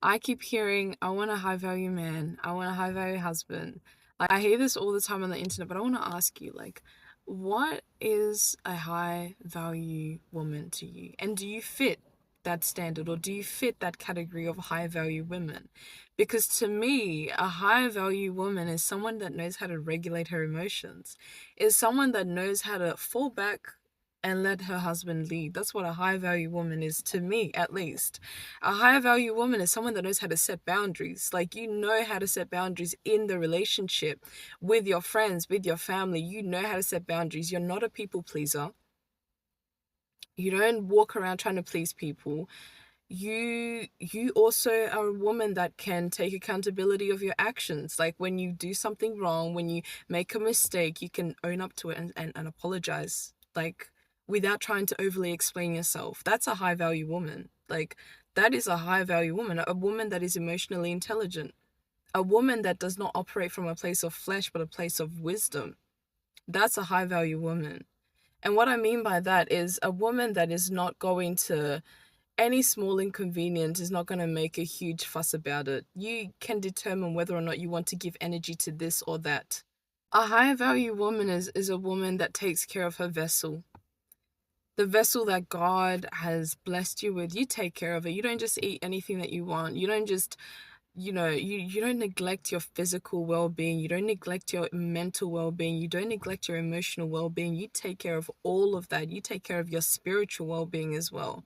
I keep hearing, I want a high value man, I want a high value husband. Like, I hear this all the time on the internet, but I want to ask you, like, what is a high value woman to you? And do you fit that standard, or do you fit that category of high value women? Because to me, a high value woman is someone that knows how to regulate her emotions, is someone that knows how to fall back and let her husband lead. That's what a high value woman is to me, at least. A higher value woman is someone that knows how to set boundaries. Like, you know how to set boundaries in the relationship with your friends, with your family. You know how to set boundaries. You're not a people pleaser. You don't walk around trying to please people. You also are a woman that can take accountability of your actions. Like, when you do something wrong, when you make a mistake, you can own up to it and apologize, like, without trying to overly explain yourself. That's a high value woman. Like, that is a high value woman, a woman that is emotionally intelligent, a woman that does not operate from a place of flesh but a place of wisdom. That's a high value woman. And what I mean by that is a woman that is not going to, any small inconvenience is not going to make a huge fuss about it. You can determine whether or not you want to give energy to this or that. A high value woman is a woman that takes care of her vessel. The vessel that God has blessed you with, you take care of it. You don't just eat anything that you want. You don't just, you don't neglect your physical well-being. You don't neglect your mental well-being. You don't neglect your emotional well-being. You take care of all of that. You take care of your spiritual well-being as well.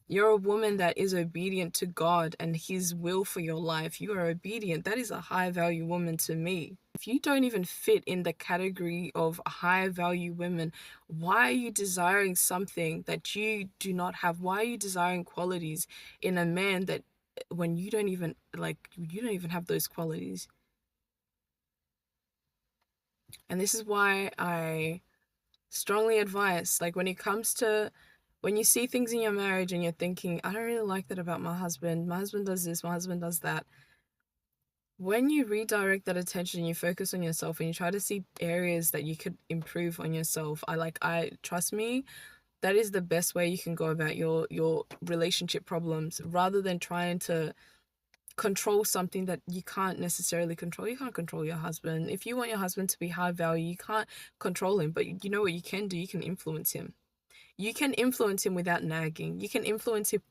You're a woman that is obedient to God and His will for your life. You are obedient. That is a high value woman to me. If you don't even fit in the category of high value women, why are you desiring something that you do not have? Why are you desiring qualities in a man that, when you don't even, like, you don't even have those qualities? And this is why I strongly advise, like, when it comes to, when you see things in your marriage and you're thinking, I don't really like that about my husband does this, my husband does that. When you redirect that attention, you focus on yourself and you try to see areas that you could improve on yourself. I trust me, that is the best way you can go about your relationship problems, rather than trying to control something that you can't necessarily control. You can't control your husband. If you want your husband to be high value, you can't control him, but you know what you can do? You can influence him. You can influence him without nagging. You can influence him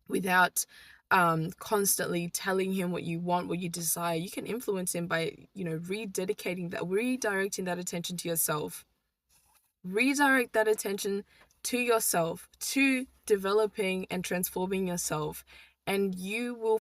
without constantly telling him what you want, what you desire. You can influence him by, redirecting that attention to yourself. Redirect that attention to yourself, to developing and transforming yourself, and you will